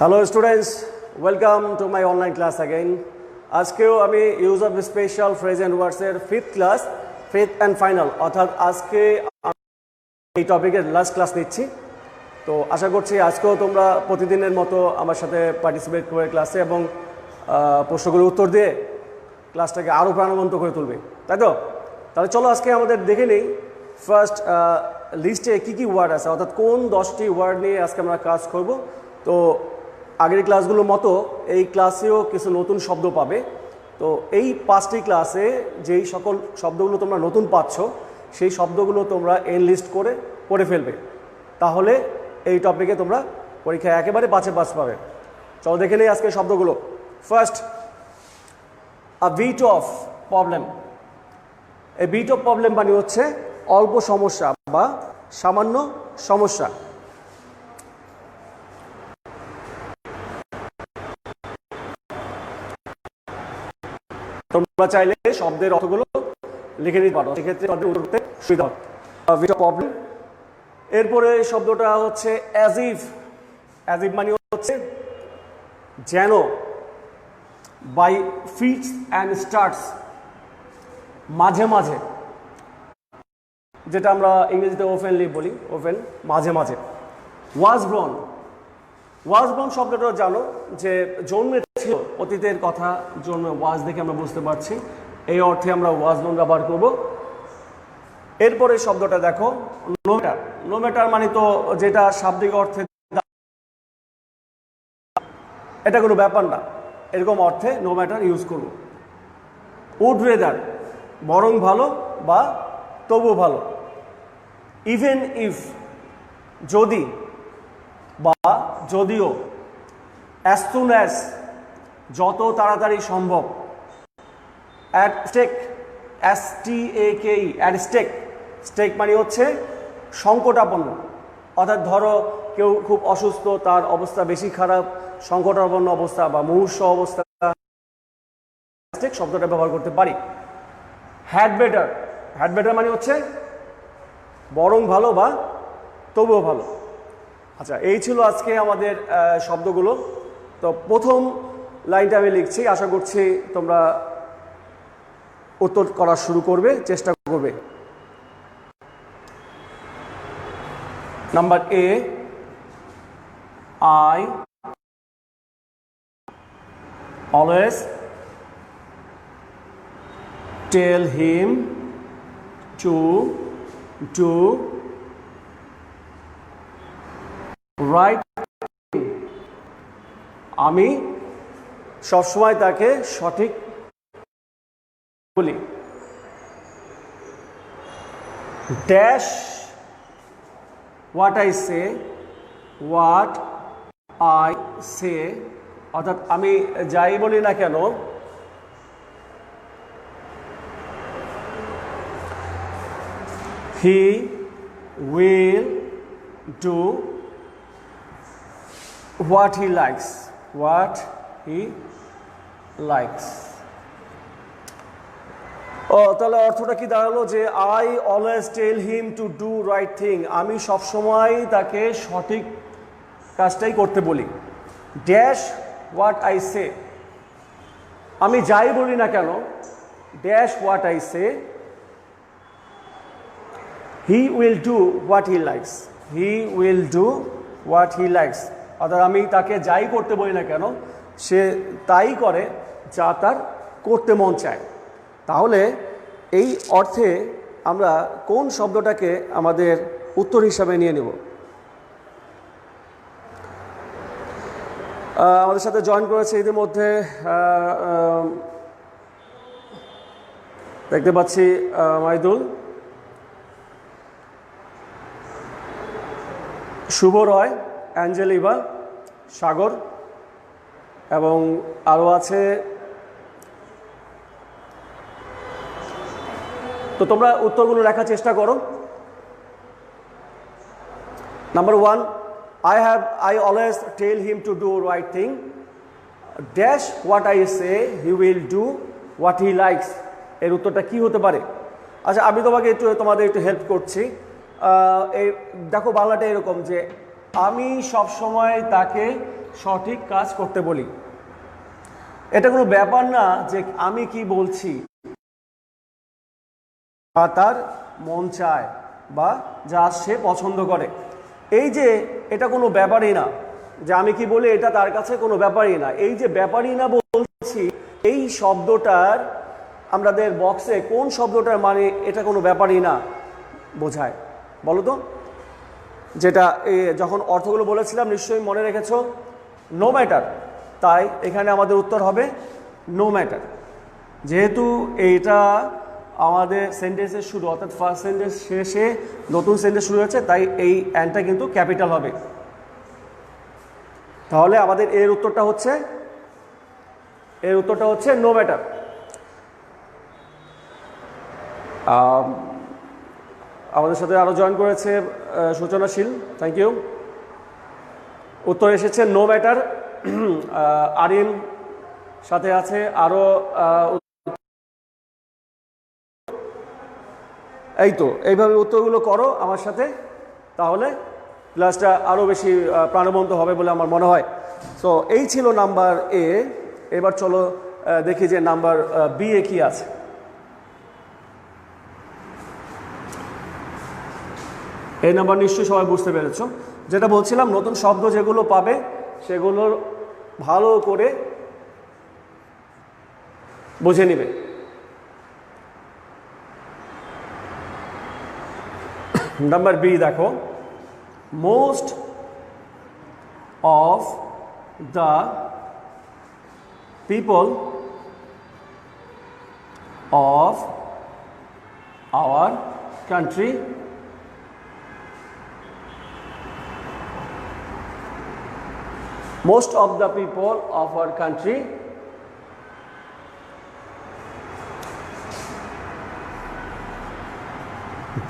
Hello students, welcome to my online class again. আজকেও আমি use of special phrase and ওয়ার্ডসের fifth class fifth and final অর্থাৎ আজকে এই টপিকের লাস্ট ক্লাস নিচ্ছি। তো আশা করছি আজকেও তোমরা প্রতিদিনের মতো আমার সাথে পার্টিসিপেট করে ক্লাসে এবং প্রশ্নগুলোর উত্তর দিয়ে ক্লাসটাকে আরও প্রাণবন্ত করে তুলবে, তাই তো? তাহলে চলো আজকে আমাদের দেখে নিই ফার্স্ট লিস্টে কী কী ওয়ার্ড আছে, অর্থাৎ কোন 10টি ওয়ার্ড নিয়ে আজকে আমরা কাজ করব। তো আগের ক্লাসগুলোর মতো এই ক্লাসেও কিছু নতুন শব্দ পাবে। তো এই 5টি ক্লাসে যেই সকল শব্দগুলো তোমরা নতুন পাচ্ছ সেই শব্দগুলো তোমরা এনলিস্ট করে পড়ে ফেলবে, তাহলে এই টপিকে তোমরা পরীক্ষায় একেবারে 5-এ 5 পাবে। চলো দেখে নেই আজকে শব্দগুলো। First, a bit of problem. এই বিট অফ প্রবলেম মানে হচ্ছে অল্প সমস্যা বা সামান্য সমস্যা। তোমরা চাইলে শব্দের অর্থগুলো লিখে নিতে পারো, সেক্ষেত্রে উত্তর সুবিধা হবে। প্রবলেম। এরপরে শব্দটা হচ্ছে অ্যাজ ইফ। অ্যাজ ইফ মানে হচ্ছে যেন, বাই ফিটস অ্যান্ড স্টার্টস, মাঝে মাঝে, যেটা আমরা ইংরেজিতে ওপেনলি বলি, ওপেন, মাঝে মাঝে। ওয়াজ ব্রন। ওয়াজ ব্রন শব্দটা জানো যে জন্মেছিল, অতীতের কথা জন্মে, ওয়াজ দেখে আমরা বুঝতে পারছি, এই অর্থে আমরা ওয়াজ ব্রন ব্যবহার করব। এরপরে শব্দটা দেখো নো ম্যাটার। নো ম্যাটার মানে তো যেটা শাব্দিক অর্থে এটা কোনো ব্যাপার না, এরকম অর্থে নো ম্যাটার ইউজ করব। উড রেদার, বরং ভালো বা তবু ভালো। ইভেন ইফ, যদি বা যদিও। অ্যাজ সুন অ্যাজ, যত তাড়াতাড়ি সম্ভব। At stake, STAKE, at stake. Stake মানে হচ্ছে সংকটাপন্ন, অর্থাৎ ধরো কেউ খুব অসুস্থ, তার অবস্থা বেশি খারাপ, সংকটাপন্ন অবস্থা বা মুমূর্ষ অবস্থা, স্টেক শব্দটা ব্যবহার করতে পারি। Had better. হ্যাড বেটার মানে হচ্ছে বরং ভালো বা তবুও ভালো। আচ্ছা, এই ছিল আজকে আমাদের শব্দগুলো। তো প্রথম লাইনটা আমি লিখছি, আশা করছি তোমরা উত্তর করা শুরু করবে, চেষ্টা করবে। Number A, I always tell him to do right. আমি সবসময় তাকে সঠিক বলি। Dash what I say, what I say, অর্থাৎ আমি যাই বলি না কেন he will do what he likes, what he likes. তাহলে অর্থটা কি দাঁড়ালো যে I always tell him to do right thing, আমি সবসময় তাকে সঠিক কাজটাই করতে বলি। ড্যাশ হোয়াট আই সে, আমি যাই বলি না কেন, dash what I say, he will do what he likes, he will do what he likes, অর্থাৎ আমি তাকে যাই করতে বলি না কেন সে তাই করে যা তার করতে মন চায়। তাহলে এই অর্থে আমরা কোন শব্দটাকে আমাদের উত্তর হিসাবে নিয়ে নেব? আমাদের সাথে জয়েন করেছে ইতিমধ্যে, দেখতে পাচ্ছি মাইদুল, শুভ রয়, অ্যাঞ্জেলিভা, সাগর এবং আরও আছে। তো তোমরা উত্তরগুলো লেখার চেষ্টা করো। Number 1, I always tell him to do right thing. Dash what I say, he will do what he likes. এর উত্তরটা কি হতে পারে? আচ্ছা, আমি তোমাদের একটু হেল্প করছি। এই দেখো বাংলাটা এরকম যে আমি সব সময় তাকে সঠিক কাজ করতে বলি। এটা কোনো ব্যাপার না যে আমি কি বলছি বা তার মন চায় বা যা সে পছন্দ করে, এই যে এটা কোনো ব্যাপারই না যে আমি কি বলি এটা তার কাছে কোনো ব্যাপারই না। এই যে ব্যাপারই না বলছি, এই শব্দটার আমাদের বক্সে কোন শব্দটার মানে এটা কোনো ব্যাপারই না বোঝায় বলো তো? যেটা যখন অর্থগুলো বলেছিলাম নিশ্চয়ই মনে রেখেছো, নো ম্যাটার। তাই এখানে আমাদের উত্তর হবে নো ম্যাটার। যেহেতু এইটা আমাদের সেন্টেন্সের শুরু, অর্থাৎ ফার্স্ট সেন্টেন্স শেষে নতুন সেন্টেন্স শুরু হয়েছে, তাই এই অ্যানটা কিন্তু ক্যাপিটাল হবে। তাহলে আমাদের এর উত্তরটা হচ্ছে নো ম্যাটার। আমাদের সাথে আরো জয়েন করেছে সূচনাশীল, থ্যাংক ইউ। উত্তর এসেছে নো ম্যাটার। আরিন সাথে আছে আরো, এই তো এইভাবে উত্তরগুলো করো আমার সাথে, তাহলে ক্লাসটা আরো বেশি প্রাণবন্ত হবে বলে আমার মনে হয়। সো এই ছিল নাম্বার এ। এবার চলো দেখি যে নাম্বার বি এ কি আছে। এই নাম্বার নিশ্চয়ই সবাই বুঝতে পেরেছো। যেটা বলছিলাম, নতুন শব্দ যেগুলো পাবে সেগুলোর ভালো করে বুঝে নিবে। নাম্বার বি দেখো, most of the people of our country most of the people of our country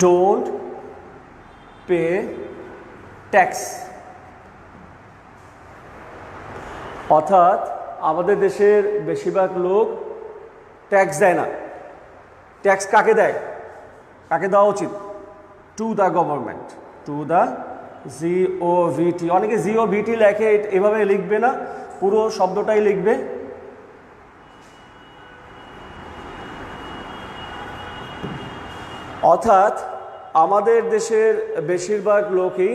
don't pay tax। অর্থাৎ আমাদের দেশের বেশিরভাগ লোক ট্যাক্স দেয় না। ট্যাক্স কাকে দেয়, কাকে দেওয়া উচিত? To the government, to the GOVT. অনেকে জিওভিটি লেখে, এভাবে লিখবে না, পুরো শব্দটাই লিখবে। অর্থাৎ আমাদের দেশের বেশিরভাগ লোকই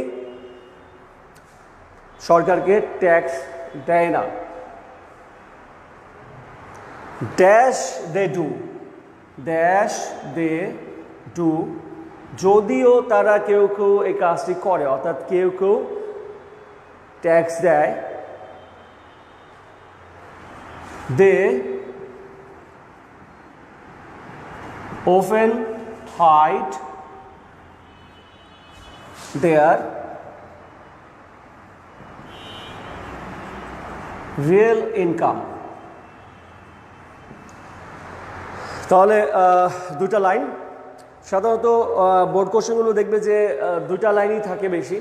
সরকারকে ট্যাক্স দেয় না। Dash they do, dash they do. যদিও তারা কেউ কেউ এই কাজটি করে, অর্থাৎ কেউ কেউ ট্যাক্স দেয়, দে often hide their real income। তাহলে দুটা লাইন, সাধারণত বোর্ড কোশ্চেনগুলো দেখবে যে দুটা লাইনই থাকে বেশি।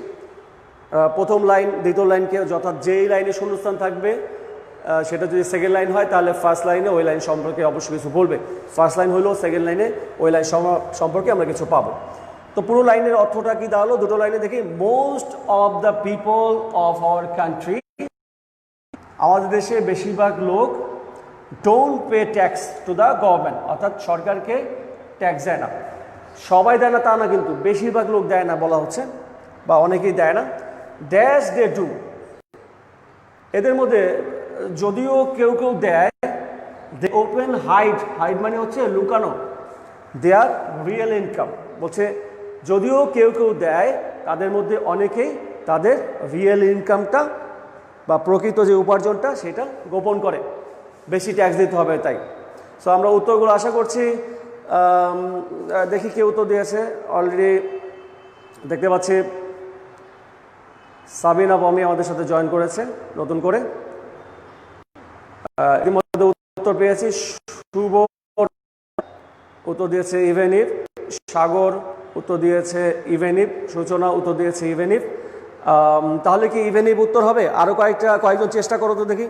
প্রথম লাইন দ্বিতীয় লাইনকে, অর্থাৎ যেই লাইনে শূন্যস্থান থাকবে সেটা যদি সেকেন্ড লাইন হয় তাহলে ফার্স্ট লাইনে ওই লাইন সম্পর্কে অবশ্যই কিছু বলবে। ফার্স্ট লাইন হলেও সেকেন্ড লাইনে ওই লাইন সম্পর্কে আমরা কিছু পাবো। তো পুরো লাইনের অর্থটা কি দাঁড়ালো? দুটো লাইনে দেখি, most of the people of our country, আমাদের দেশে বেশিরভাগ লোক, don't pay tax two the government, অর্থাৎ সরকারকে ট্যাক্স দেয় না। সবাই দেয় না তা না, কিন্তু বেশিরভাগ লোক দেয় না বলা হচ্ছে, বা অনেকেই দেয় না। ড্যাশ দে ডু, এদের মধ্যে যদিও কেউ কেউ দেয়, দে ওপেন হাইড, হাইড মানে হচ্ছে লুকানো, দেয়ার রিয়েল ইনকাম। বলছে যদিও কেউ কেউ দেয়, তাদের মধ্যে অনেকেই তাদের রিয়েল ইনকামটা বা প্রকৃত যে উপার্জনটা সেটা গোপন করে, বেশি ট্যাক্স দিতে হবে তাই। সো আমরা উত্তরগুলো আশা করছি। দেখি কে উত্তর দিয়েছে। অলরেডি দেখতে পাচ্ছি সাবিনা বমি আমাদের সাথে জয়েন করেছে নতুন করে। এর মধ্যে উত্তর পেয়েছি শুভ উত্তর দিয়েছে ইভেনিভ, সাগর উত্তর দিয়েছে ইভেনিভ, সূচনা উত্তর দিয়েছে ইভেনিভ। তাহলে কি ইভেনিভ উত্তর হবে? আরো কয়েকজন চেষ্টা করো তো দেখি।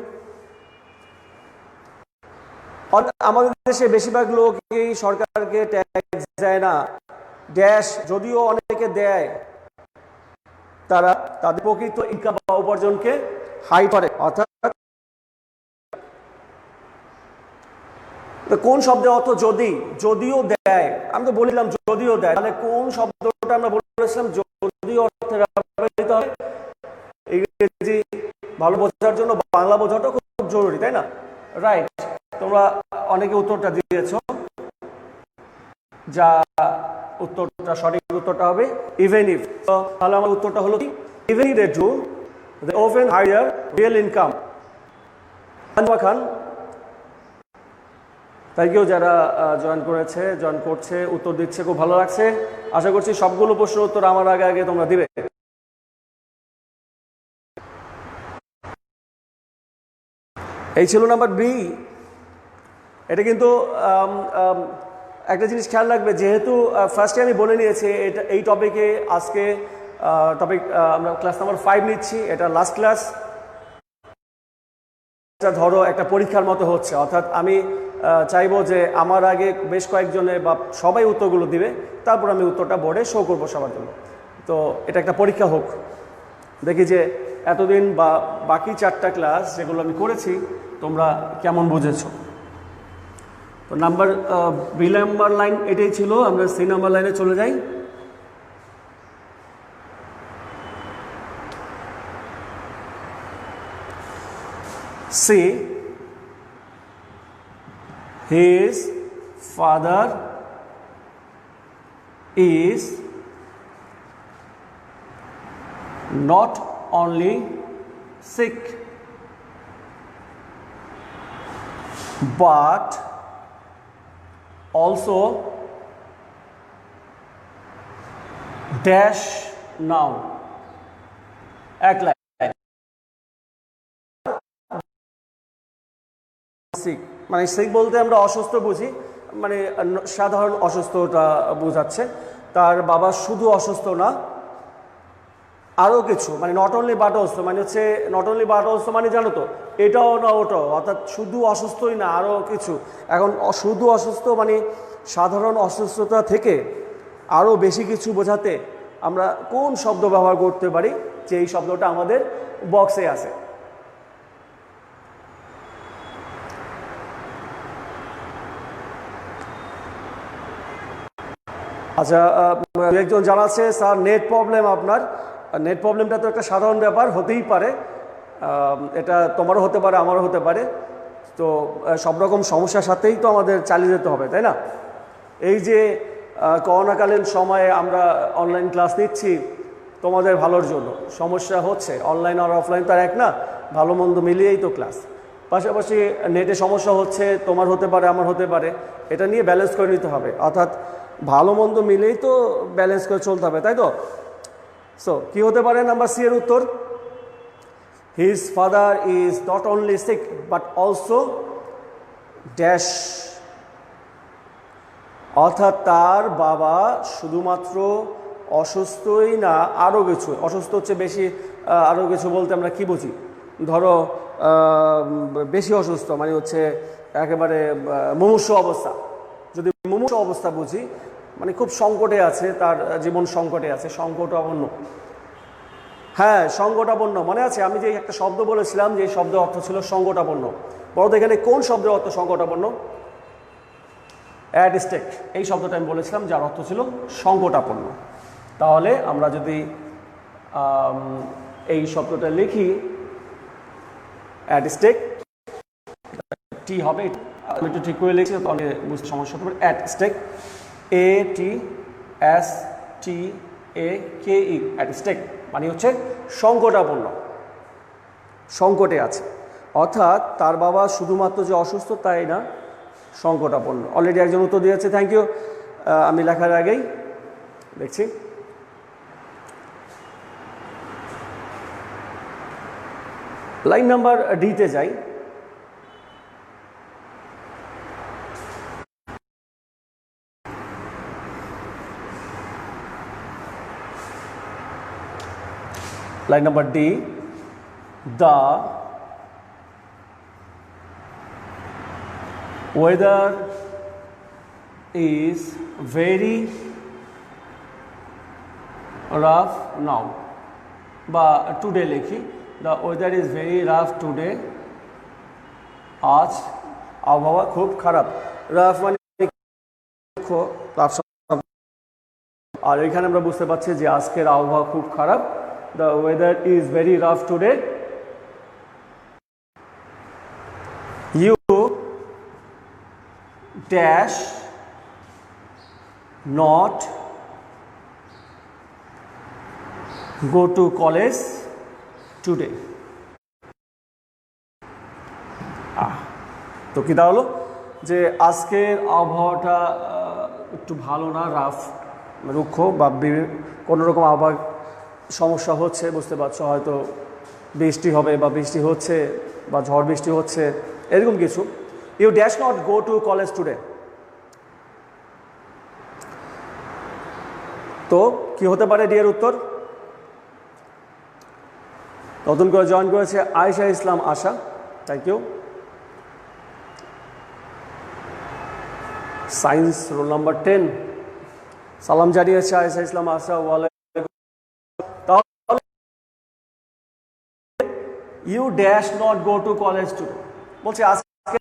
আমাদের দেশে বেশিরভাগ লোকই সরকারকে ট্যাক্স দেয় না। ড্যাশ, যদিও অনেকে দেয়, তারা তাদের প্রকৃত ইনকাম বা উপার্জনকে হাই করে, অর্থাৎ কোন শব্দের অর্থ যদি, যদিও দেয়, আমি তো বললাম যদিও দেয়, তাহলে কোন শব্দটা আমরা বলেছিলাম যদিও অর্থে ব্যবহৃত হয়। ইংরেজি ভালো বোঝার জন্য বাংলা বোঝাটা খুব জরুরি, তাই না? রাইট, তোমরা অনেকে উত্তরটা দিয়েছো, যা উত্তরটা সঠিক উত্তরটা হবে ইভেন ইফ। তাহলে আমার উত্তরটা হলো কি, even if they do they often higher real income. Khan, thank you যারা জয়েন করছে, উত্তর দিচ্ছে, খুব ভালো লাগছে। আশা করছি সবগুলো প্রশ্নের উত্তর আমার আগে আগে তোমরা দিবে। এই ছিল নাম্বার বি। এটা কিন্তু একটা জিনিস খেয়াল রাখবে, যেহেতু ফার্স্টে আমি বলে নিয়েছি এই টপিকে আজকে আমরা ক্লাস নাম্বার 5 নিচ্ছি, এটা লাস্ট ক্লাস। ধরো একটা পরীক্ষার মতো হচ্ছে, অর্থাৎ আমি চাইবো যে আমার আগে বেশ কয়েকজনে বা সবাই উত্তরগুলো দিবে, তারপর আমি উত্তরটা বোর্ডে শো করবো সবার জন্য। তো এটা একটা পরীক্ষা হোক, দেখি যে এতদিন বা বাকি 4টা ক্লাস যেগুলো আমি করেছি তোমরা কেমন বুঝেছো। তো বি নাম্বার লাইন এটাই ছিল। আমরা সি নাম্বার লাইনে চলে যাই। C, his father is not only sick but also dash now. এক লাইন, সিক মানে সিক বলতে আমরা অসুস্থ বুঝি, মানে সাধারণ অসুস্থতা বোঝাচ্ছে। তার বাবা শুধু অসুস্থ না, আরও কিছু, মানে নট অনলি বাট অলসো, মানে হচ্ছে নট অনলি বাট অলসো মানে জানো তো এটাও না ওটাও, অর্থাৎ শুধু অসুস্থই না আরও কিছু। এখন শুধু অসুস্থ মানে সাধারণ অসুস্থতা থেকে আরও বেশি কিছু বোঝাতে আমরা কোন শব্দ ব্যবহার করতে পারি, যে এই শব্দটা আমাদের বক্সে আছে। আচ্ছা, একজন জানাচ্ছে স্যার নেট প্রবলেম আপনার। নেট প্রবলেমটা তো একটা সাধারণ ব্যাপার, হতেই পারে, এটা তোমারও হতে পারে আমারও হতে পারে। তো সব রকম সমস্যার সাথেই তো আমাদের চালিয়ে যেতে হবে, তাই না? এই যে করোনাকালীন সময়ে আমরা অনলাইন ক্লাস নিচ্ছি তোমাদের ভালোর জন্য, সমস্যা হচ্ছে অনলাইন আর অফলাইন তার এক না, ভালো মন্দ মিলিয়েই তো ক্লাস। পাশাপাশি নেটে সমস্যা হচ্ছে, তোমার হতে পারে আমার হতে পারে, এটা নিয়ে ব্যালেন্স করে নিতে হবে, অর্থাৎ ভালো মন্দ মিলেই তো ব্যালেন্স করে চলতে হবে, তাই তো? সো কি হতে পারে নাম্বার সি এর উত্তর? His father is not only sick but also dash, অর্থাৎ তার বাবা শুধুমাত্র অসুস্থই না আরও কিছু। অসুস্থ হচ্ছে বেশি, আরও কিছু বলতে আমরা কি বুঝি? ধরো বেশি অসুস্থ মানে হচ্ছে একেবারে মুমূর্ষু অবস্থা। যদি মুমূর্ষু অবস্থা বুঝি মানে খুব সংকটে আছে, তার জীবন সংকটে আছে, সংকটাপন্ন। হ্যাঁ, সংকটাপন্ন মনে আছে আমি যে একটা শব্দ বলেছিলাম, যে শব্দের অর্থ ছিল সংকটাপন্ন। বলতো এখানে কোন শব্দের অর্থ সংকটাপন্ন? অ্যাট স্টেক, এই শব্দটা আমি বলেছিলাম যার অর্থ ছিল সংকটাপন্ন। তাহলে আমরা যদি এই শব্দটা লিখি অ্যাট স্টেক, টি হবে, আমি একটু ঠিক করে লিখছি তাহলে বুঝতে সমস্যা হতে পারে। At stake, ATSTAKE, at stake মানে হচ্ছে সংকটাপন্ন, সংকটে আছে। অর্থাৎ তার বাবা শুধুমাত্র যে অসুস্থ তাই না, সংকটাপন্ন। অলরেডি একজন উত্তর দিয়েছে, থ্যাংক ইউ। আমি লেখার আগেই দেখছি। লাইন নাম্বার ডিতে যাই। Line number D, the weather is very rough now, বা টুডে লিখি, the weather is very rough today, আজ আবহাওয়া খুব খারাপ। রাফ মানে আর এখানে আমরা বুঝতে পারছি যে আজকের আবহাওয়া খুব খারাপ। The weather is very rough today. You dash not go to college today. তো কি দাঁড়ালো যে আজকের আবহাওয়াটা একটু ভালো না, রাফ, রুক্ষ বা কোনো রকম আবহাওয়া সমস্যা হচ্ছে, বুঝতে পারছো, হয়তো বৃষ্টি হবে বা বৃষ্টি হচ্ছে বা ঝড় বৃষ্টি হচ্ছে, এরকম কিছু। You dash not go to college today. তো কি হতে পারে ডি এর উত্তর? নতুন করে জয়েন করেছে Ayesha Islam Asha, thank you. Science roll number 10 সালাম জানিয়েছে আয়েশা ইসলাম আশা। তাহলে you dash not go to college to, বলছে আজকে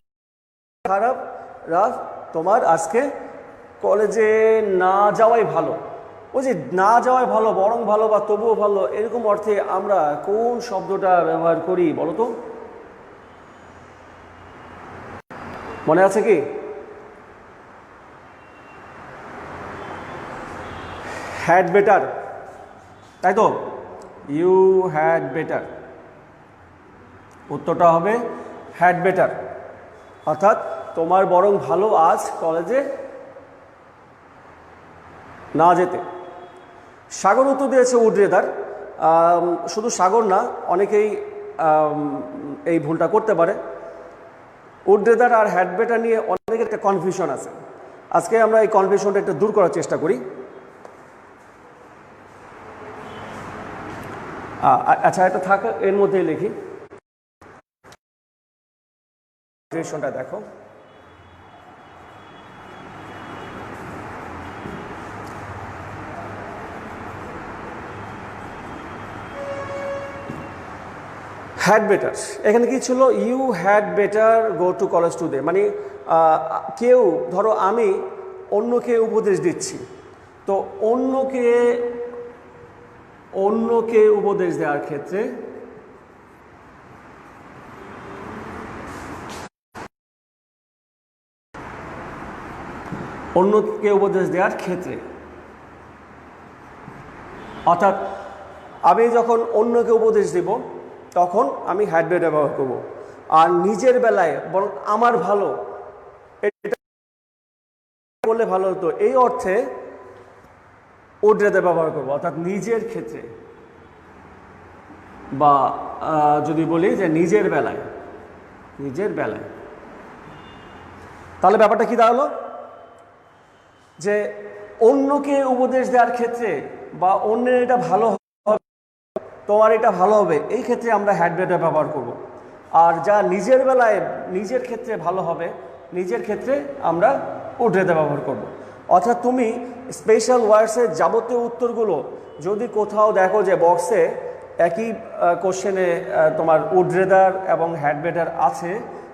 খারাপ রাত, তোমার আজকে কলেজে না যাওয়াই ভালো। ওই যে না যাওয়াই ভালো, বরং ভালো বা তবুও ভালো, এরকম অর্থে আমরা কোন শব্দটা ব্যবহার করি বলো তো? মনে আছে কি? হ্যাড বেটার, তাই তো? ইউ হ্যাড বেটার, উত্তরটা হবে হ্যাড বেটার, অর্থাৎ তোমার বরং ভালো আজ কলেজে না যেতে। সাগর উত্তর দিয়েছে উড রেদার। শুধু সাগর না, অনেকেই এই ভুলটা করতে পারে। উড রেদার আর হ্যাড বেটার নিয়ে অনেকের একটা কনফিউশন আছে। আজকে আমরা এই কনফিউশনটা একটু দূর করার চেষ্টা করি। আচ্ছা, এটা থাকা এর মধ্যেই লিখি, কনফিউশনটা দেখো। হ্যাড বেটার, এখানে কি ছিল? You had better go to college today, মানে কেউ, ধরো আমি অন্যকে উপদেশ দিচ্ছি, তো অন্যকে উপদেশ দেওয়ার ক্ষেত্রে অর্থাৎ আমি যখন অন্যকে উপদেশ দিব তখন আমি হ্যাড বেটার ব্যবহার করব। আর নিজের বেলায় বরং আমার ভালো, এটা বললে ভালো হতো, এই অর্থে উড রেদার ব্যবহার করব, অর্থাৎ নিজের ক্ষেত্রে, বা যদি বলি যে নিজের বেলায়। তাহলে ব্যাপারটা কি দাঁড়ালো? যে অন্যকে উপদেশ দেওয়ার ক্ষেত্রে বা অন্যের এটা ভালো হবে, তোমার এটা ভালো হবে, এই ক্ষেত্রে আমরা হ্যাড বেটার ব্যবহার করব। আর যা নিজের বেলায়, নিজের ক্ষেত্রে ভালো হবে, নিজের ক্ষেত্রে আমরা উড রেদার ব্যবহার করব। অর্থাৎ তুমি স্পেশাল ওয়ার্ডসের যাবতীয় উত্তরগুলো যদি কোথাও দেখো যে বক্সে একই কোশ্চেনে তোমার উড রেদার এবং হ্যাড বেটার আছে,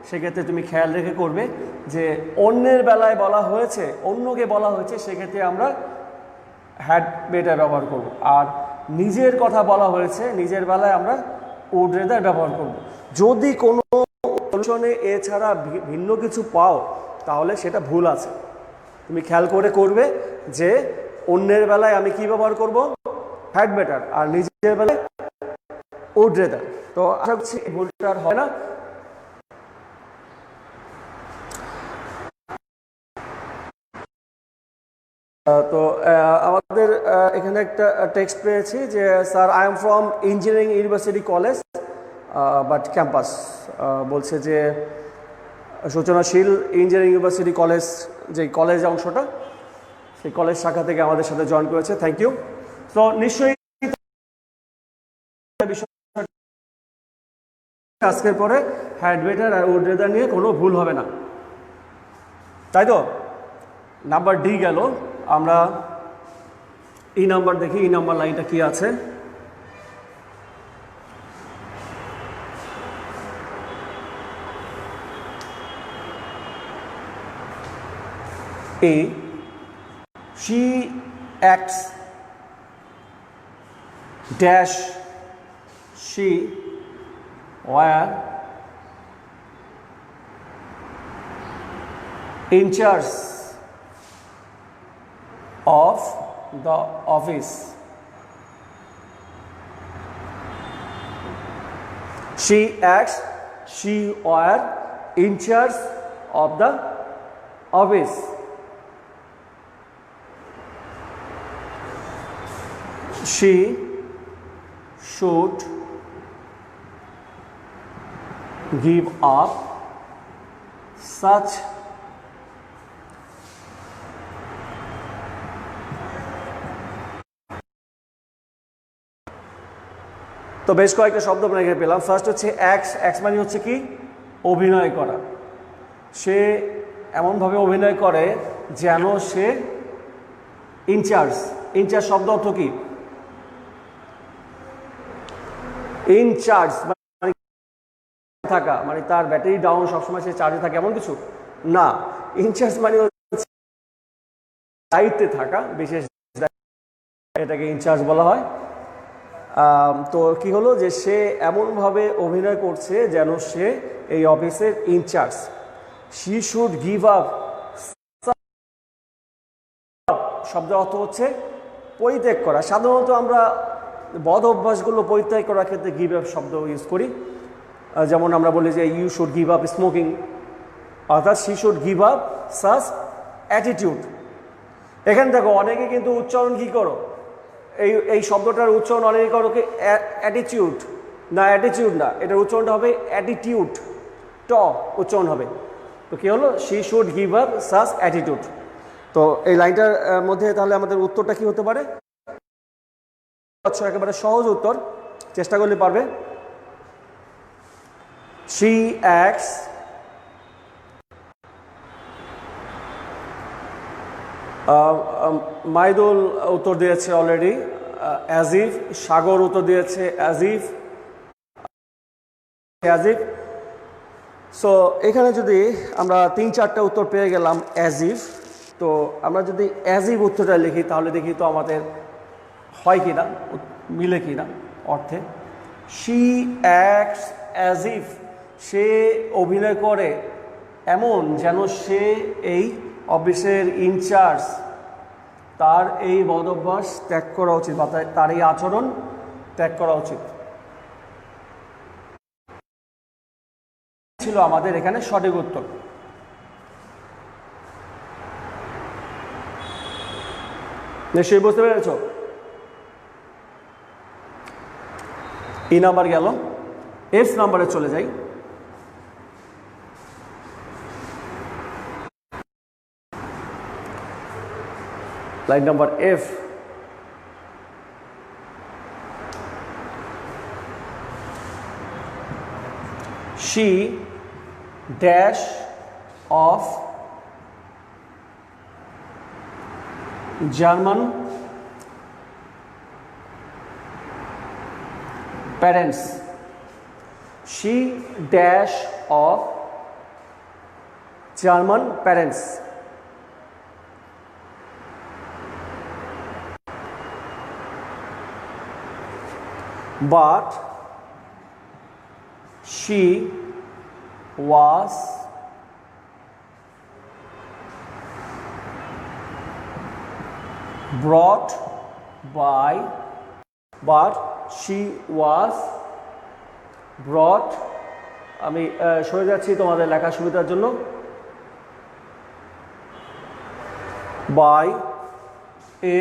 সেক্ষেত্রে তুমি খেয়াল রেখে করবে যে অন্যের বেলায় বলা হয়েছে, অন্যকে বলা হয়েছে, সেক্ষেত্রে আমরা হ্যাড বেটার ব্যবহার করব। আর নিজের কথা বলা হয়েছে, নিজের বেলায় আমরা উড রেদার ব্যবহার করব। যদি কোনো সলিউশনে এছাড়া ভিন্ন কিছু পাও তাহলে সেটা ভুল আছে। তুমি খেয়াল করে করবে যে অন্যের বেলায় আমি কি ব্যবহার করব? হ্যাড বেটার, আর নিজের বেলায় উড রেদার। তো আশা করছি এই ভুলটা আর হয় না। তো আমাদের এখানে একটা টেক্সট পেয়েছি যে sir, I am from engineering university college but campus. বলছে যে সূচনাশীল ইঞ্জিনিয়ারিং ইউনিভার্সিটি কলেজ, যে কলেজ অংশটা, সেই কলেজ শাখা থেকে আমাদের সাথে জয়েন করেছে, থ্যাংক ইউ। তো নিশ্চয়ই আজকের পরে হ্যাড বেটার আর উড রেদার নিয়ে কোনো ভুল হবে না, তাই তো? নাম্বার ডি গেল। আমরা ই নাম্বার দেখি, ই নাম্বার লাইনটা কি আছে। A. She acts dash she were in charge of the office. She acts, she were in charge of the office. She should give up such তো বেশ কয়েকটা শব্দ আমরা এখানে পেলাম। ফার্স্ট হচ্ছে অ্যাক্স, অ্যাক্স মানে হচ্ছে কি অভিনয় করা। সে এমনভাবে অভিনয় করে যেন সে ইনচার্জ। ইনচার্জ শব্দ অর্থ কি? ইনচার্জ মানে থাকা, মানে তার ব্যাটারি ডাউন, সবসময় সে চার্জে থাকে এমন কিছু না। ইনচার্জ মানে দায়িত্বে থাকা, বিশেষ এটাকে ইনচার্জ বলা হয়। তো কি হলো যে সে এমনভাবে অভিনয় করছে যেন সে এই অফিসের in charge. She should give up শব্দের অর্থ হচ্ছে পরিত্যাগ করা। সাধারণত আমরা বদ অভ্যাসগুলো পরিত্যাগ করার ক্ষেত্রে গিভ আপ শব্দ ইউজ করি। যেমন আমরা বলি যে you should give up smoking, অর্থাৎ she should give up such attitude. এখানে দেখো অনেকে কিন্তু উচ্চারণ কি করো, এই শব্দটার উচ্চারণ অনেকে করো কি অ্যাটিটিউড, না অ্যাটিটিউড না, এটার উচ্চারণটা হবে অ্যাটিটিউড, ট উচ্চারণ হবে। তো কী হলো, she should give up such attitude. তো এই লাইনটার মধ্যে তাহলে আমাদের উত্তরটা কি হতে পারে? একেবারে সহজ উত্তর, চেষ্টা করলে পারবে। শি অ্যাক্টস মাইদুল উত্তর দিয়েছে অলরেডি অ্যাজ ইফ, সাগর উত্তর দিয়েছে অ্যাজ ইফ। সো এখানে যদি আমরা 3-4টা উত্তর পেয়ে গেলাম অ্যাজ ইফ, তো আমরা যদি অ্যাজ ইফ উত্তরটা লিখি তাহলে দেখি তো আমাদের হয় কি না, মিলে কি না অর্থে। শি অ্যাক্টস অ্যাজ ইফ, সে অভিনয় করে এমন যেন সে এই অফিসের ইনচার্জ। তার এই বদ অভ্যাস ত্যাগ করা উচিত, বা তার এই আচরণ ত্যাগ করা উচিত ছিল আমাদের এখানে সঠিক উত্তর। নিশ্চয়ই বুঝতে পেরেছ? ই নাম্বার গেল, এফ নাম্বারে চলে যাই। Line number F. She dash of German parents. She dash of German parents. But she was brought by, but she was brought, আমি সরে যাচ্ছি তোমাদের লেখার সুবিধার জন্য, by a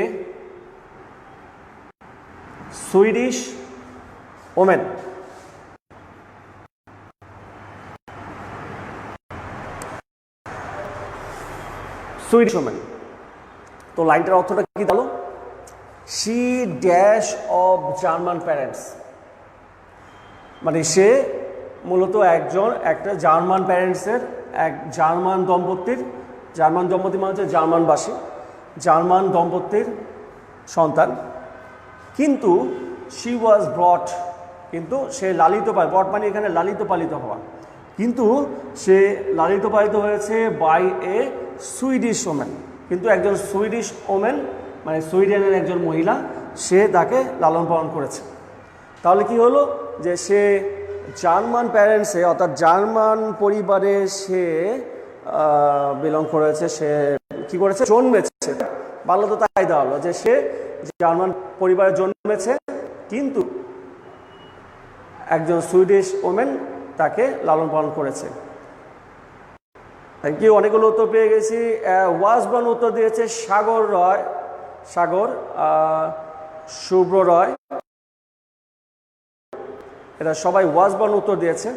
Swedish woman. Swedish women. তো লাইনটার অর্থটা কি হলো? She dash of German parents, মানে সে মূলত একটা জার্মান প্যারেন্টসের, এক জার্মান দম্পতির, জার্মান দম্পতি মানে হচ্ছে জার্মানবাসী, জার্মান দম্পতির সন্তান। কিন্তু শি ওয়াজ ব্রট, কিন্তু সে লালিত পালিত, ব্রট মানে এখানে লালিত পালিত হওয়া, কিন্তু সে লালিত পালিত হয়েছে বাই এ সুইডিশ ওমেন, কিন্তু একজন সুইডিশ ওমেন মানে সুইডেনের একজন মহিলা, সে তাকে লালন পালন করেছে। তাহলে কি হলো যে সে জার্মান প্যারেন্টসে অর্থাৎ জার্মান পরিবারে সে বিলং করেছে, সে কি করেছে, জন্মেছে। ভালো তো তাই দেওয়া হলো যে সে জার্মান পরিবারে জন্মেছে, কিন্তু একজন সুইডিশ ওমেন তাকে লালন পালন করেছে। থ্যাংক ইউ, অনেকগুলো উত্তর পেয়ে গেছি। ওয়াজবন উত্তর দিয়েছে সাগর রয়, শুভ্র রয়, এটা সবাই ওয়াজবন উত্তর দিয়েছে।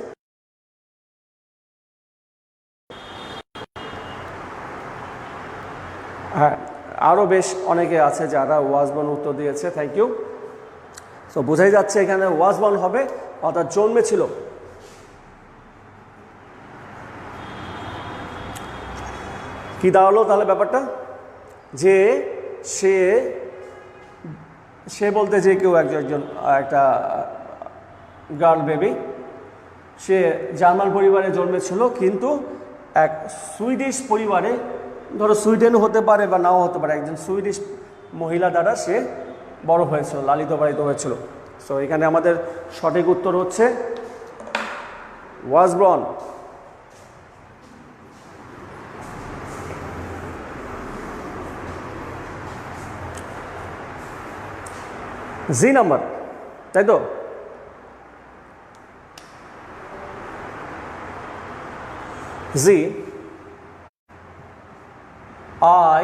হ্যাঁ, আরও বেশ অনেকে আছে যারা ওয়াজবন উত্তর দিয়েছে, থ্যাংক ইউ। তো বোঝাই যাচ্ছে এখানে ওয়াজবন হবে অর্থাৎ জন্মেছিল। কি দাঁড়ালো তাহলে ব্যাপারটা, যে সে বলতে যে কেউ একজন একটা গার্ল বেবি, সে জার্মান পরিবারে জন্মেছিল, কিন্তু এক সুইডিশ পরিবারে, ধরো সুইডেন হতে পারে বা নাও হতে পারে, একজন সুইডিশ মহিলা দ্বারা সে বড় হয়েছিল, লালিত পালিত হয়েছিল। সো এখানে আমাদের সঠিক উত্তর হচ্ছে ওয়াজবর্ন। জি নাম্বার, তাই তো? জি, I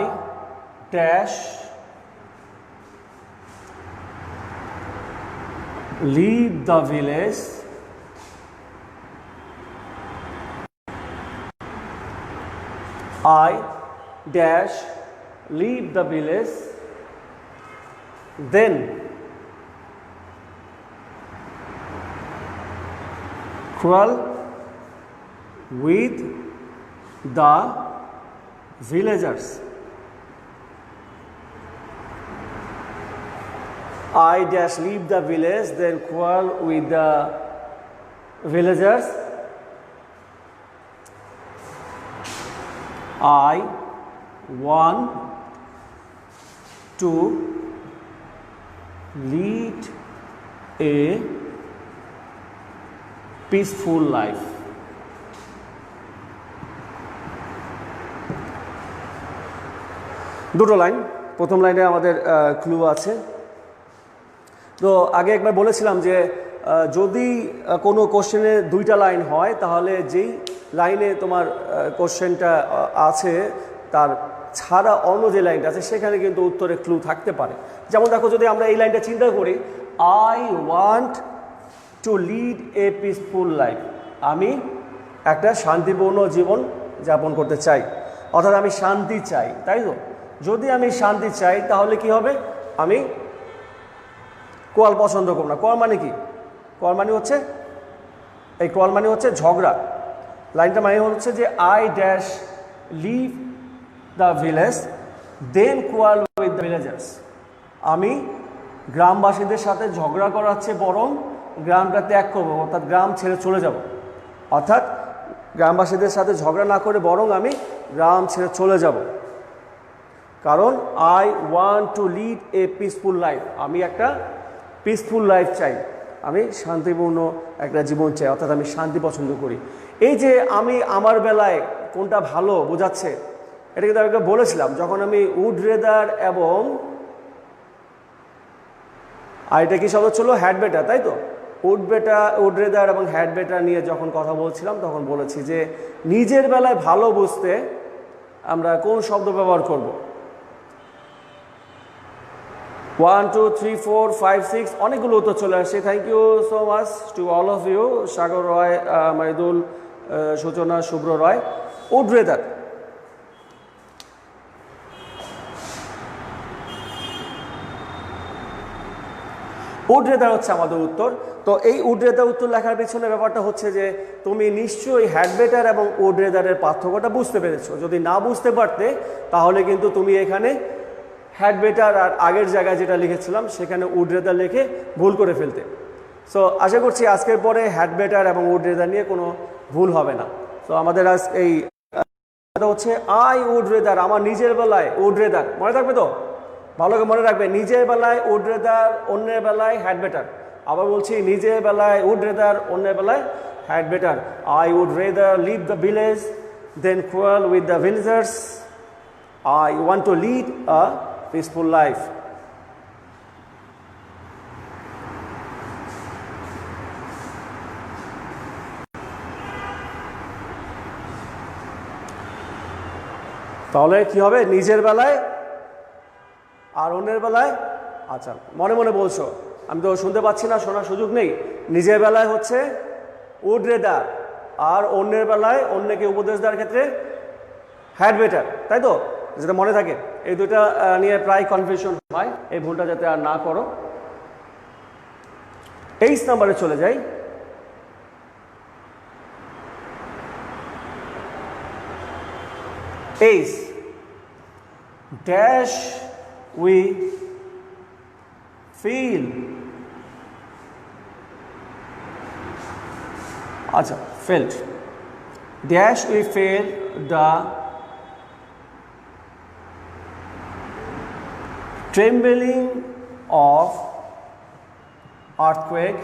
dash leave the village I dash leave the village, then quarrel with the villagers. I dash leave the village, then quarrel with the villagers. I want to lead a peaceful life. দুটো line, প্রথম লাইনে আমাদের clue আছে। তো আগে একবার বলেছিলাম যে যদি কোনো কোশ্চেনে দুইটা লাইন হয়, তাহলে যেই লাইনে তোমার কোশ্চেনটা আছে তার ছাড়া অন্য যে লাইনটা আছে সেখানে কিন্তু উত্তরে ক্লু থাকতে পারে। যেমন দেখো, যদি আমরা এই লাইনটা চিন্তা করি, I want to lead a peaceful life, আমি একটা শান্তিপূর্ণ জীবন যাপন করতে চাই, অর্থাৎ আমি শান্তি চাই, তাই তো? যদি আমি শান্তি চাই তাহলে কি হবে, আমি কোয়াল পছন্দ করব না। কোয়াল মানে কি? কোয়াল মানে হচ্ছে, এই কোয়াল মানে হচ্ছে ঝগড়া। লাইনটা মানে হচ্ছে যে I dash leave the village than quarrel with the villagers, আমি গ্রামবাসীদের সাথে ঝগড়া করাচ্ছে বরং গ্রামটা ত্যাগ করবো, অর্থাৎ গ্রাম ছেড়ে চলে যাব। অর্থাৎ গ্রামবাসীদের সাথে ঝগড়া না করে বরং আমি গ্রাম ছেড়ে চলে যাব, কারণ I want to lead a peaceful life, আমি একটা পিসফুল লাইফ চাই, আমি শান্তিপূর্ণ একটা জীবন চাই, অর্থাৎ আমি শান্তি পছন্দ করি। এই যে আমি আমার বেলায় কোনটা ভালো বোঝাচ্ছে, এটা কিন্তু আমি বলেছিলাম যখন আমি উড রেদার এবং আর এটা কি শব্দ ছিল, হ্যাড বেটার, তাই তো? উড রেদার এবং হ্যাড বেটার নিয়ে যখন কথা বলছিলাম তখন বলেছি যে নিজের বেলায় ভালো বুঝতে আমরা কোন শব্দ ব্যবহার করব। 1 2 3 4 5 6 অনেকগুলো উত্তর চলে আসছে। Thank you so much to all of you. Sagar Roy, Maidul, Suchana, Shubhra Roy. Would rather, would rather হচ্ছে আমাদের উত্তর। তো এই উড রেদার উত্তর লেখার পিছনে ব্যাপারটা হচ্ছে যে তুমি নিশ্চয়ই হ্যাড বেটার এবং উড রেদারের পার্থক্যটা বুঝতে পেরেছো। যদি না বুঝতে পারতে তাহলে কিন্তু তুমি এখানে হ্যাড বেটার আর আগের জায়গায় যেটা লিখেছিলাম সেখানে উড রেদার লিখে ভুল করে ফেলতে। সো আশা করছি আজকের পরে হ্যাড বেটার এবং উড রেদার নিয়ে কোনো ভুল হবে না। তো আমাদের আজ এই এটা হচ্ছে আই উড রেদার, আমার নিজের বেলায় উড রেদার, মনে থাকবে তো, ভালো করে মনে রাখবে, নিজের বেলায় উড রেদার, অন্যের বেলায় হ্যাড বেটার। আবার বলছি, নিজের বেলায় উড রেদার, অন্যের বেলায় had better. I would rather leave the village than quarrel with the villagers. I want to lead a peaceful life. তাহলে কি হবে, নিজের বেলায় আর অন্যের বেলায়, আচ্ছা মনে মনে বলছো, আমি তো শুনতে পাচ্ছি না, শোনার সুযোগ নেই। নিজের বেলায় হচ্ছে উড রেদার, আর অন্যের বেলায় অন্যকে উপদেশ দেওয়ার ক্ষেত্রে হ্যাড বেটার, তাই তো, যেটা মনে থাকে। এই দুইটা নিয়ে প্রায় কনফিউশন হয়, এই ভুলটা যাতে আর না করো। 23 নম্বরে চলে যাই। Ace dash we feel, acha felt, dash we feel the trembling of earthquake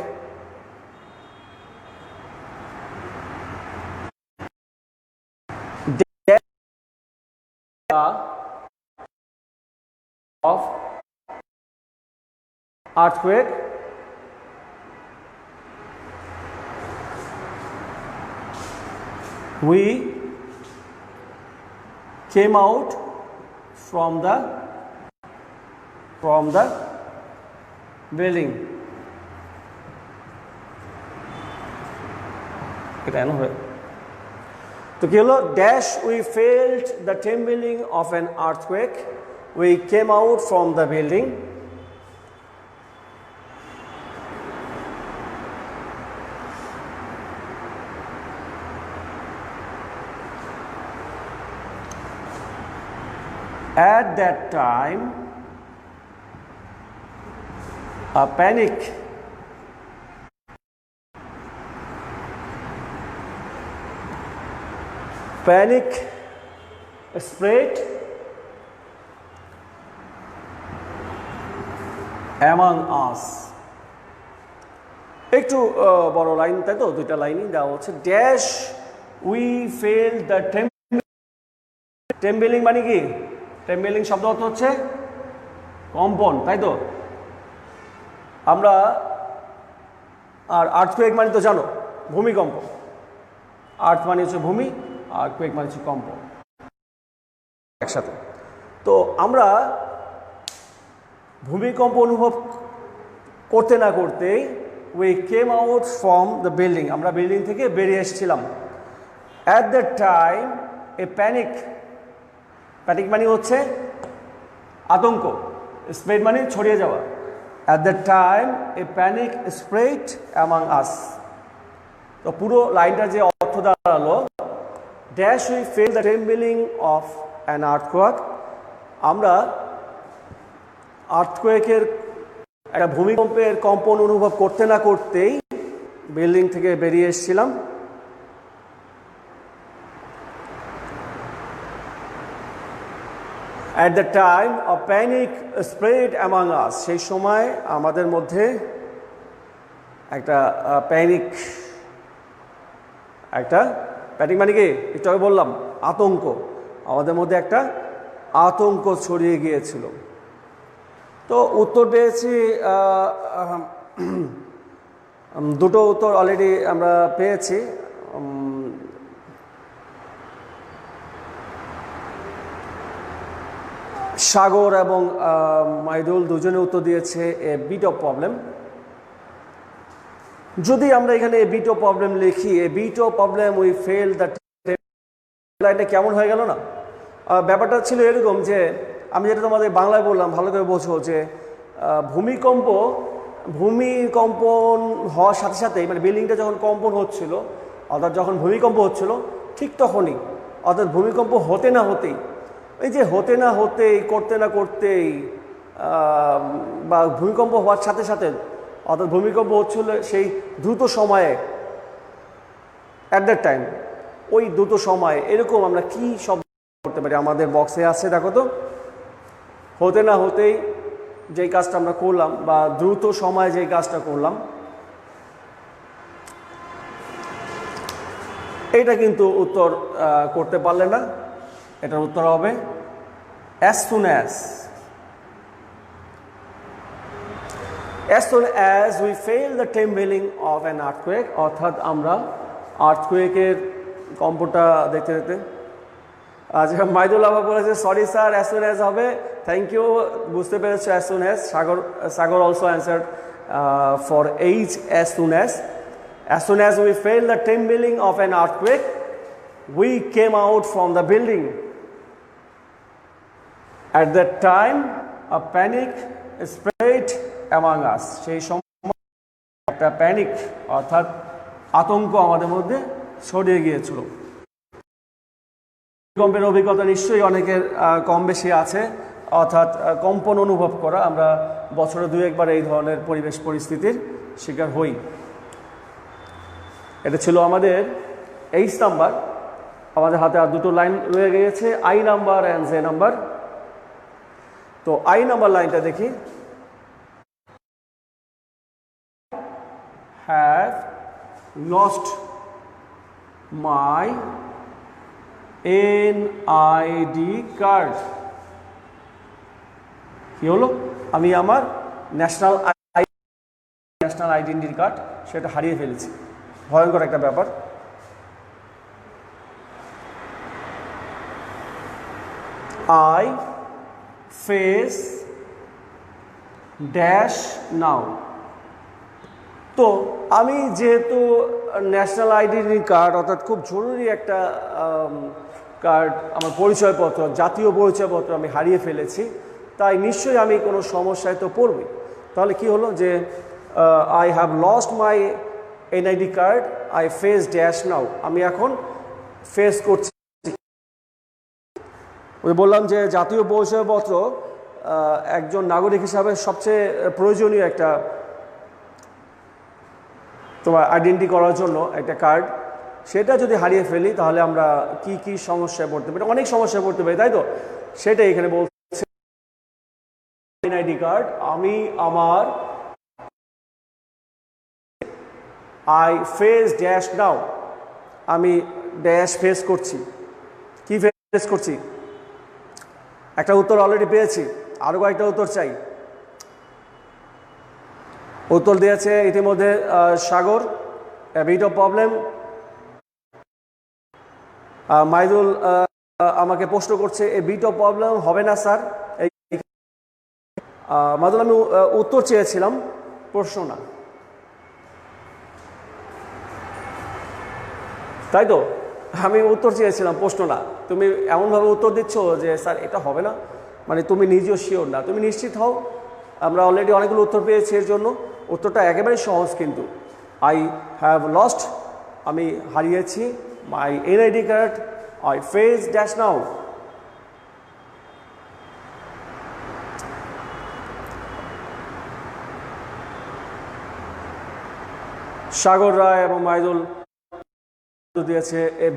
of earthquake we came out from the building. এটা এনো হয় তো কি হলো, dash we felt the trembling of an earthquake, we came out from the building. At that time, a panic spread among us. একটু বড় line, তাই তো, দুইটা লাইনই দেওয়া হচ্ছে। Dash we fell the trembling, মানে কি, ট্রেম্বলিং শব্দ অর্থ হচ্ছে কম্পন, তাই তো। আমরা আর আর্থকুয়েক মানে তো জানো ভূমিকম্প, আর্থ মানে হচ্ছে ভূমি, আর কুয়েক মানে হচ্ছে কম্প, একসাথে। তো আমরা ভূমিকম্প অনুভব করতে না করতেই we came out from the building, আমরা বিল্ডিং থেকে বেরিয়ে এসেছিলাম। At the time a panic মানে হচ্ছে আতঙ্ক, স্প্রেড মানে ছড়িয়ে যাওয়া। At the time a panic spread among us. তো পুরো লাইনটা যে অর্থ দাঁড়ালো, dash we fell the trembling of an earthquake, আমরা আর্থকুয়েকের একটা ভূমিকম্পের কম্পন অনুভব করতে না করতেই বিল্ডিং থেকে বেরিয়ে এসেছিলাম। At the time of panic spread among আস, সেই সময় আমাদের মধ্যে একটা প্যানিক মানে কি, একটু আগে বললাম আতঙ্ক, আমাদের মধ্যে একটা আতঙ্ক ছড়িয়ে গিয়েছিল। তো উত্তর পেয়েছি, দুটো উত্তর অলরেডি আমরা পেয়েছি। সাগর এবং মাইদুল দুজনে উত্তর দিয়েছে এ বিট অফ প্রবলেম। যদি আমরা এখানে এ বিট অফ প্রবলেম লিখি, a bit of problem we fell the, লাইনটা কেমন হয়ে গেল না? ব্যাপারটা ছিল এরকম যে, আমি যেটা তোমাদের বাংলায় বললাম, ভালো করে বোঝো, যে ভূমিকম্পন হওয়ার সাথে সাথেই, মানে বিল্ডিংটা যখন কম্পন হচ্ছিল, অর্থাৎ যখন ভূমিকম্প হচ্ছিল ঠিক তখনই, অর্থাৎ ভূমিকম্প হতে না হতেই, এই যে হতে না হতেই, করতে না করতেই, বা ভূমিকম্প হওয়ার সাথে সাথে, অর্থাৎ ভূমিকম্প হচ্ছিল সেই দ্রুত সময়ে, অ্যাট দ্যাট টাইম, ওই দ্রুত সময়ে, এরকম আমরা কি শব্দ করতে পারি। আমাদের বক্সে আছে দেখো তো, হতে না হতেই যেই কাজটা আমরা করলাম বা দ্রুত সময়ে যেই কাজটা করলাম, এইটা কিন্তু উত্তর করতে পারলে না। এটার উত্তর হবে as soon as we feel the trembling of an earthquake, অর্থাৎ আমরা আর্থকুয়েকের কম্পটা দেখতে দেখতে। আচ্ছা, মাইদুল আবা বলেছে sorry sir, as soon as হবে। থ্যাংক ইউ, বুঝতে পেরেছো as soon as। Sagar also answered for H as soon as we felt the trembling of an earthquake, we came out from the building. At that time, a panic spread among us. সেই সময় একটা panic অর্থাৎ আতঙ্ক আমাদের মধ্যে ছড়িয়ে গিয়েছিল। ভূমিকম্পের অভিজ্ঞতা নিশ্চয়ই অনেকের কম বেশি আছে, অর্থাৎ কম্পন অনুভব করা। আমরা বছরে 2-1 বার এই ধরনের পরিবেশ পরিস্থিতির শিকার হই। এটা ছিল আমাদের এইচ নাম্বার। আমাদের হাতে আর দুটো লাইন রয়ে গিয়েছে, I number and J number. তো আই নাম্বার লাইনটা দেখি। have lost my NID card। কি হলো? আমি আমার ন্যাশনাল আইডেন্টি কার্ড সেটা হারিয়ে ফেলেছি। ভয়ঙ্কর একটা ব্যাপার। I face dash now। তো আমি যেহেতু ন্যাশনাল আইডেন্টি কার্ড অর্থাৎ খুব জরুরি একটা কার্ড, আমার পরিচয়পত্র, জাতীয় পরিচয়পত্র আমি হারিয়ে ফেলেছি, তাই নিশ্চয়ই আমি কোনো সমস্যায় তো পড়বই। তাহলে কি হলো যে I have lost my NID card, I face dash নাও। আমি এখন ফেস করছি। ওই বললাম যে জাতীয় পরিচয়পত্র একজন নাগরিক হিসাবে সবচেয়ে প্রয়োজনীয় একটা তোমার আইডেন্টি করার জন্য একটা কার্ড। সেটা যদি হারিয়ে ফেলি তাহলে আমরা কি কি সমস্যায় পড়তে পারি, অনেক সমস্যায় পড়তে পারি, তাই তো? সেটাই এখানে বলছে এনআইডি কার্ড আমি আমার আই ফেস ড্যাশ নাও, আমি ড্যাশ ফেস করছি। কি ফেস করছি? একটা উত্তর অলরেডি পেয়েছি, আরও কয়েকটা উত্তর চাই। উত্তর দিয়েছে ইতিমধ্যে সাগর, বিট অফ প্রবলেম। মাইদুল আমাকে প্রশ্ন করছে এ বিট অফ প্রবলেম হবে না স্যার। মাইদুল, আমি উত্তর চেয়েছিলাম, প্রশ্ন না, তাই তো? আমি উত্তর চেয়েছিলাম, প্রশ্ন না। তুমি এমনভাবে উত্তর দিচ্ছ যে স্যার এটা হবে না, মানে তুমি নিজেও শিওর না। তুমি নিশ্চিত হও, আমরা অলরেডি অনেকগুলো উত্তর পেয়েছি। এর জন্য উত্তরটা একেবারে সহজ কিন্তু। আই হ্যাভ লস্ট, আমি হারিয়েছি, my NID card, I face dash now. Sagar Roy এবং মাইদুল দিয়েছে এ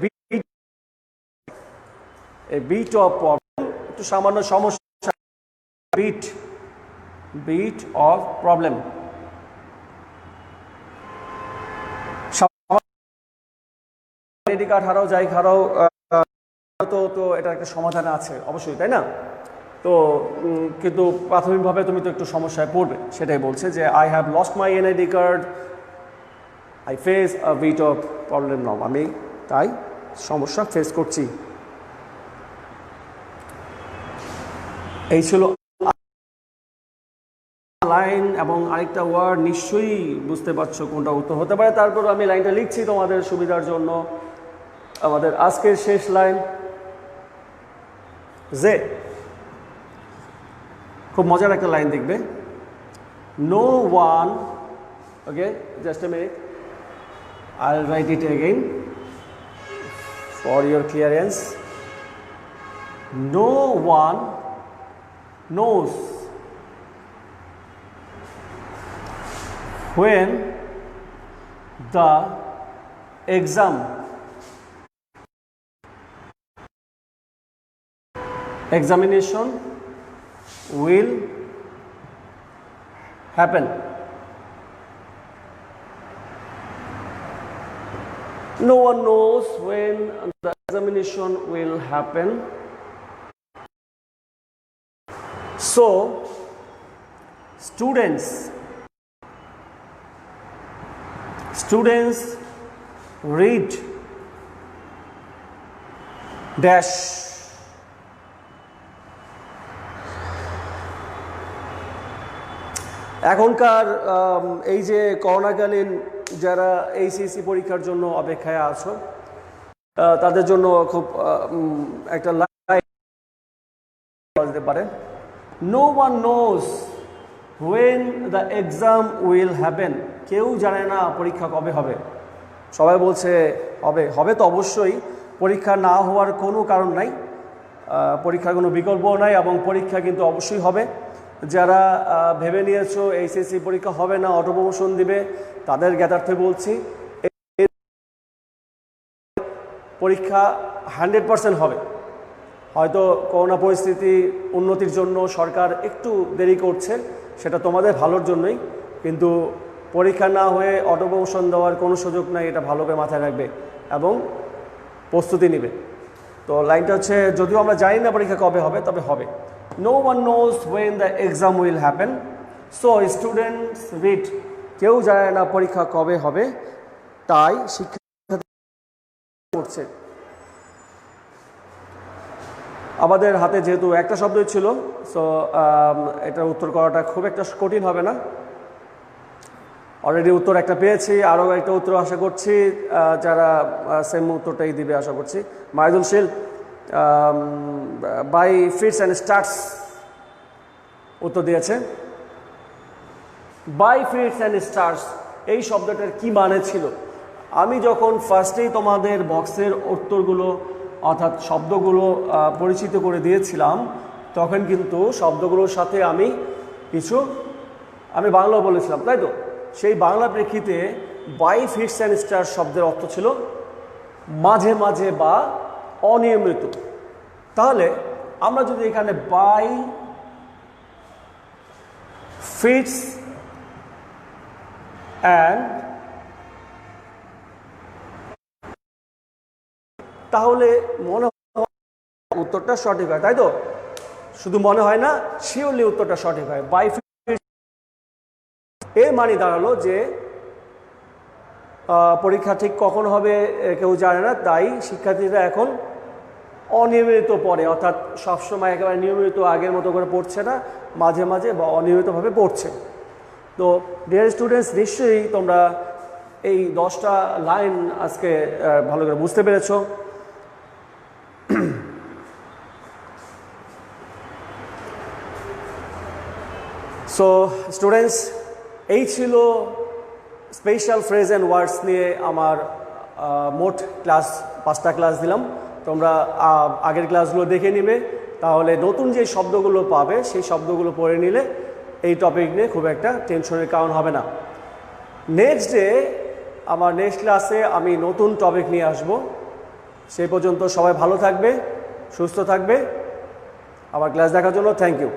বিট অফ প্রবলেম। একটু সামান্য সমস্যা, bit of problem. Identity card হারাও, যাই হারাও, তো এটা একটা সমাধান আছে অবশ্যই, তাই না? তো কিন্তু প্রাথমিকভাবে তুমি তো একটু সমস্যায় পড়বে। সেটাই বলছে যে I have lost my NID card, I face a bit of problem now. আমি তাই সমস্যা ফেস করছি। এই ছিল লাইন এবং আরেকটা ওয়ার্ড। নিশ্চয়ই বুঝতে পারছো কোনটা উত্তর হতে পারে। তারপর আমি লাইনটা লিখছি তোমাদের সুবিধার জন্য। আমাদের আজকের শেষ লাইন যে, খুব মজার একটা লাইন দেখবে। No one, okay, just a minute, I'll write it again for your clearance. No one knows when the exam examination will happen. No one knows when the examination will happen. So, students read dash এখনকার এই যে করোনাকালীন যারা HSC পরীক্ষার জন্য অপেক্ষায় আছো তাদের জন্য খুব একটা বলতে পারে no one knows when the exam will happen. কেউ জানে না পরীক্ষা কবে হবে। সবাই বলছে হবে হবে, তো অবশ্যই পরীক্ষা না হওয়ার কোনো কারণ নাই, পরীক্ষার কোনো বিকল্পও নাই এবং পরীক্ষা কিন্তু অবশ্যই হবে। যারা ভেবে নিয়েছো এইচএসসি পরীক্ষা হবে না, অটো প্রমোশন দিবে, তাদের জ্ঞাতার্থে বলছি পরীক্ষা 100% হবে। হয়তো করোনা পরিস্থিতি উন্নতির জন্য সরকার একটু দেরি করছে, সেটা তোমাদের ভালোর জন্যই, কিন্তু পরীক্ষা না হয়ে অটো প্রমোশন দেওয়ার কোনো সুযোগ নাই, এটা ভালোভাবে মাথায় রাখবে এবং প্রস্তুতি নেবে। তো লাইনটা হচ্ছে যদিও আমরা জানি না পরীক্ষা কবে হবে, তবে হবে। No one knows when the exam will happen, so students read. কেউ জানে না পরীক্ষা কবে হবে, তাই শিক্ষার্থী পড়ছে। আমাদের হাতে যেহেতু একটা শব্দই ছিল, সো এটার উত্তর করাটা খুব একটা কঠিন হবে না। অলরেডি উত্তর একটা পেয়েছি, আরও একটা উত্তর আশা করছি যারা সেম উত্তরটাই দিবে আশা করছি। মাইদুল শীল বাই ফিটস অ্যান্ড স্টার্টস উত্তর দিয়েছে। বাই ফিটস অ্যান্ড স্টার্টস এই শব্দটার কি মানে ছিল? আমি যখন ফার্স্টেই তোমাদের বক্সের উত্তরগুলো অর্থাৎ শব্দগুলো পরিচিত করে দিয়েছিলাম, তখন কিন্তু শব্দগুলোর সাথে আমি বাংলাও বলেছিলাম, তাই তো? সেই বাংলা প্রেক্ষিতে বাই ফিটস অ্যান্ড স্টার্স শব্দের অর্থ ছিল মাঝে মাঝে বা অনিয়মিত। তাহলে আমরা যদি এখানে বাই ফিটস অ্যান্ড, তাহলে মনে হয় উত্তরটা সঠিক হয়, তাই তো? শুধু মনে হয় না, শিওরলি উত্তরটা সঠিক হয়। বাই ফিটস এর মানে দাঁড়ালো যে পরীক্ষা ঠিক কখন হবে কেউ জানে না, তাই শিক্ষার্থীরা এখন অনিয়মিত পড়ে, অর্থাৎ সবসময় একেবারে নিয়মিত আগের মতো করে পড়ছে না, মাঝে মাঝে বা অনিয়মিতভাবে পড়ছে। তো ডিয়ার স্টুডেন্টস, নিশ্চয়ই তোমরা এই 10টা লাইন আজকে ভালো করে বুঝতে পেরেছ। সো স্টুডেন্টস, এই ছিল স্পেশাল ফ্রেজ অ্যান্ড ওয়ার্ডস নিয়ে আমার মোট ক্লাস 5টা ক্লাস দিলাম। তোমরা আগের ক্লাসগুলো দেখে নিবে, তাহলে নতুন যে শব্দগুলো পাবে সেই শব্দগুলো পড়ে নিলে এই টপিক নিয়ে খুব একটা টেনশনের কারণ হবে না। নেক্সট ডে আমার নেক্সট ক্লাসে আমি নতুন টপিক নিয়ে আসব। সেই পর্যন্ত সবাই ভালো থাকবে, সুস্থ থাকবে। আমার ক্লাস দেখার জন্য থ্যাংক ইউ।